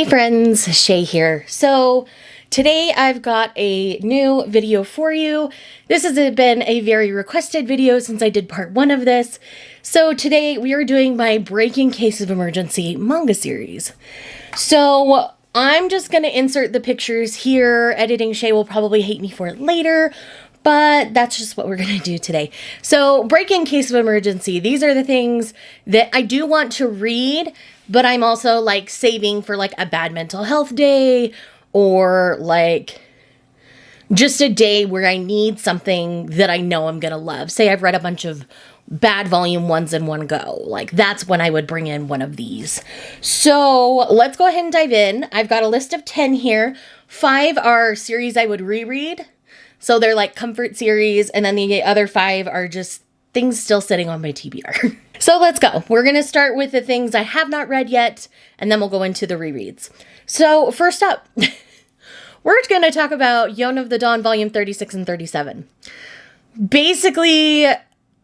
Hey friends, Shay here. So today I've got a new video for you. This has been a very requested video since I did part 1 of this. So today we are doing my Breaking Case of Emergency manga series. So I'm just going to insert the pictures here. Editing Shay will probably hate me for it later, but that's just what we're going to do today. So Breaking Case of Emergency, these are the things that I do want to read, but I'm also like saving for like a bad mental health day or like just a day where I need something that I know I'm going to love. Say I've read a bunch of bad volume 1s in one go. Like that's when I would bring in one of these. So let's go ahead and dive in. I've got a list of 10 here. 5 are series I would reread. So they're like comfort series. And then the other 5 are just things still sitting on my TBR. So let's go. We're going to start with the things I have not read yet, and then we'll go into the rereads. So first up, we're going to talk about Yone of the Dawn volume 36 and 37. Basically,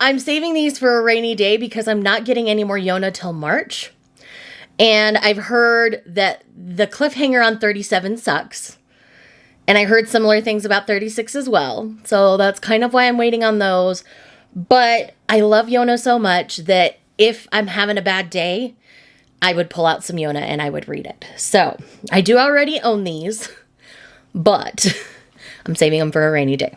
I'm saving these for a rainy day because I'm not getting any more Yone till March. And I've heard that the cliffhanger on 37 sucks. And I heard similar things about 36 as well. So that's kind of why I'm waiting on those. But I love Yone so much that if I'm having a bad day, I would pull out some Yone and I would read it. So I do already own these, but I'm saving them for a rainy day.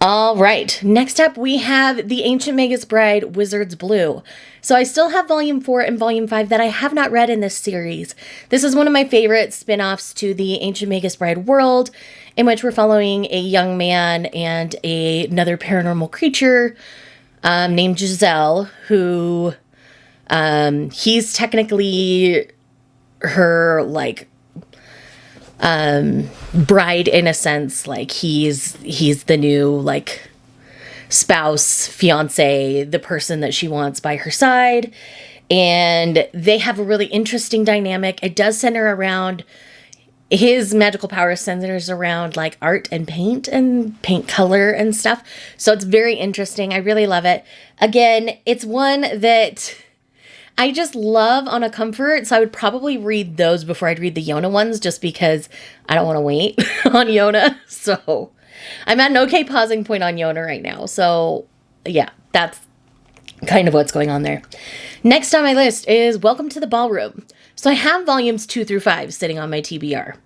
All right, next up we have The Ancient Magus Bride, Wizard's Blue. So I still have volume 4 and volume 5 that I have not read in this series. This is one of my favorite spin-offs to the Ancient Magus Bride world, in which we're following a young man and another paranormal creature named Giselle, who he's technically her like bride in a sense. Like he's the new like spouse, fiance, the person that she wants by her side, and they have a really interesting dynamic. It does center around his magical power, centers around like art and paint color and stuff. So it's very interesting. I really love it. Again, it's one that I just love on a comfort. So I would probably read those before I'd read the Yone ones just because I don't want to wait on Yone. So I'm at an okay pausing point on Yone right now. So yeah, that's kind of what's going on there. Next on my list is Welcome to the Ballroom. So I have volumes 2 through 5 sitting on my TBR.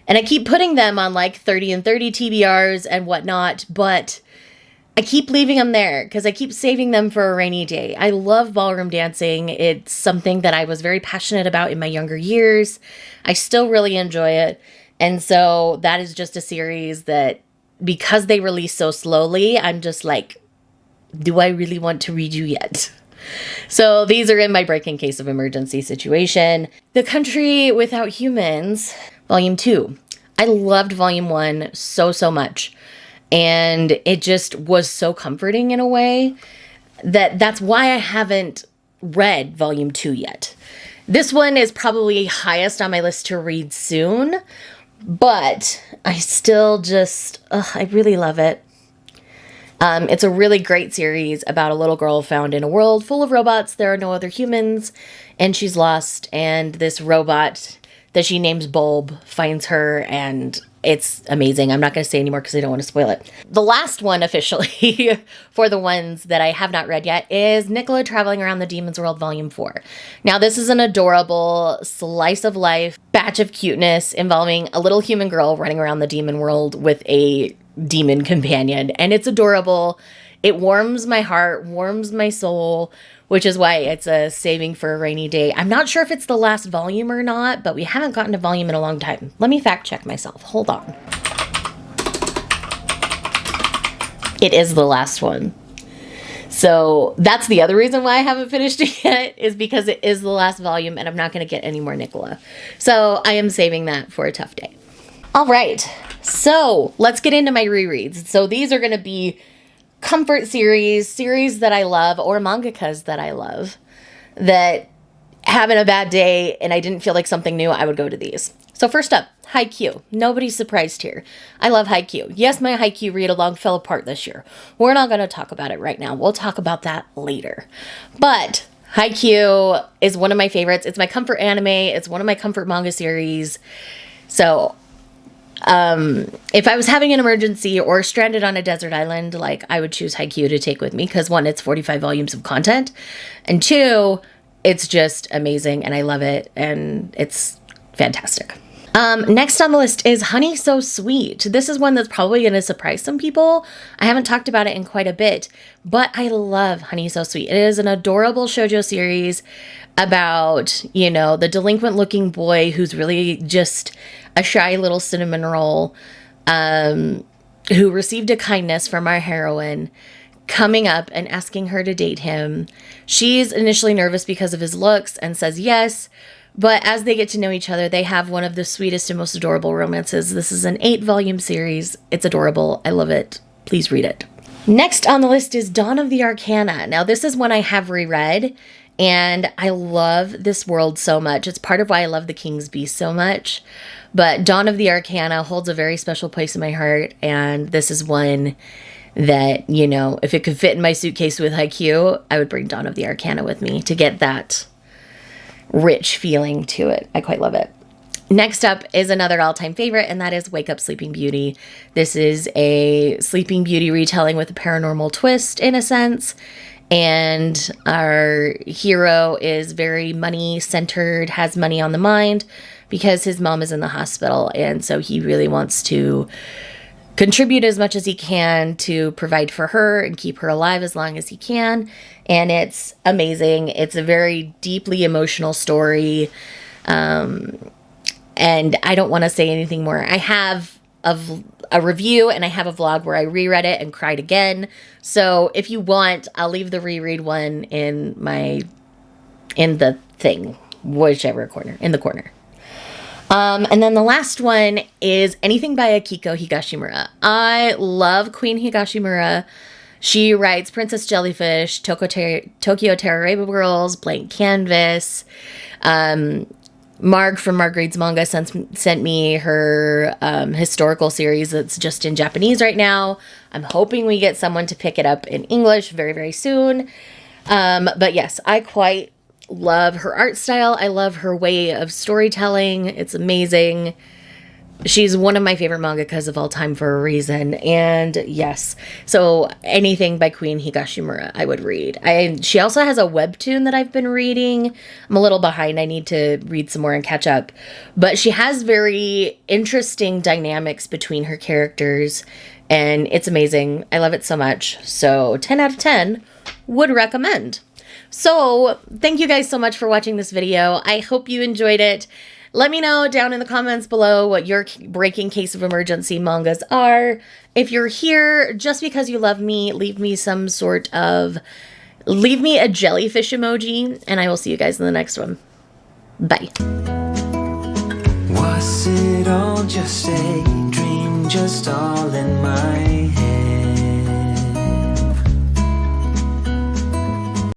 And I keep putting them on like 30 and 30 TBRs and whatnot, but I keep leaving them there because I keep saving them for a rainy day. I love ballroom dancing. It's something that I was very passionate about in my younger years. I still really enjoy it. And so that is just a series that, because they release so slowly, I'm just like, do I really want to read you yet? So these are in my Breaking Case of Emergency situation. The Country Without Humans, volume 2. I loved volume 1 so much. And it just was so comforting in a way that's why I haven't read volume 2 yet. This one is probably highest on my list to read soon, but I still just, I really love it. It's a really great series about a little girl found in a world full of robots. There are no other humans, and she's lost, and this robot that she names Bulb finds her, and it's amazing. I'm not going to say anymore because I don't want to spoil it. The last one officially for the ones that I have not read yet is Nicola Traveling Around the Demon's World Volume 4. Now this is an adorable slice of life, batch of cuteness involving a little human girl running around the demon world with a demon companion, and it's adorable. It warms my heart, warms my soul, which is why it's a saving for a rainy day. I'm not sure if it's the last volume or not, but we haven't gotten a volume in a long time. Let me fact check myself. Hold on. It is the last one. So that's the other reason why I haven't finished it yet, is because it is the last volume and I'm not going to get any more Nicola. So I am saving that for a tough day. All right. So let's get into my rereads. So these are going to be comfort series that I love, or mangakas that I love, that having a bad day and I didn't feel like something new, I would go to these. So first up, Haikyuu. Nobody's surprised here. I love Haikyuu. Yes, my Haikyuu read along fell apart this year. We're not going to talk about it right now. We'll talk about that later. But Haikyuu is one of my favorites. It's my comfort anime. It's one of my comfort manga series. So, if I was having an emergency or stranded on a desert island, like, I would choose Haikyuu to take with me because, one, it's 45 volumes of content, and two, it's just amazing and I love it and it's fantastic. Next on the list is Honey So Sweet. This is one that's probably going to surprise some people. I haven't talked about it in quite a bit, but I love Honey So Sweet. It is an adorable shoujo series about, you know, the delinquent looking boy who's really just a shy little cinnamon roll, who received a kindness from our heroine, coming up and asking her to date him. She's initially nervous because of his looks and says yes. But as they get to know each other, they have one of the sweetest and most adorable romances. This is an 8-volume series. It's adorable. I love it. Please read it. Next on the list is Dawn of the Arcana. Now, this is one I have reread, and I love this world so much. It's part of why I love The King's Beast so much. But Dawn of the Arcana holds a very special place in my heart, and this is one that, you know, if it could fit in my suitcase with Haikyuu, I would bring Dawn of the Arcana with me to get that rich feeling to it. I quite love it. Next up is another all-time favorite, and that is Wake Up Sleeping Beauty. This is a Sleeping Beauty retelling with a paranormal twist, in a sense, and our hero is very money-centered, has money on the mind, because his mom is in the hospital, and so he really wants to contribute as much as he can to provide for her and keep her alive as long as he can. And it's amazing. It's a very deeply emotional story. And I don't want to say anything more. I have a review and I have a vlog where I reread it and cried again. So if you want, I'll leave the reread one in the thing, whichever corner, in the corner. And then the last one is anything by Akiko Higashimura. I love Queen Higashimura. She writes Princess Jellyfish, Tokyo Terror Rainbow Girls, Blank Canvas. Marg from Marg Reads Manga sent me her historical series that's just in Japanese right now. I'm hoping we get someone to pick it up in English very, very soon. But yes, I quite love her art style. I love her way of storytelling. It's amazing. She's one of my favorite mangakas of all time for a reason. And yes, so anything by Queen Higashimura I would read. She also has a webtoon that I've been reading. I'm a little behind. I need to read some more and catch up. But she has very interesting dynamics between her characters. And it's amazing. I love it so much. So 10 out of 10 would recommend. So thank you guys so much for watching this video. I hope you enjoyed it. Let me know down in the comments below what your breaking case of emergency mangas are. If you're here just because you love me, leave me a jellyfish emoji, and I will see you guys in the next one. Bye. Was it all just a dream, just all in my head?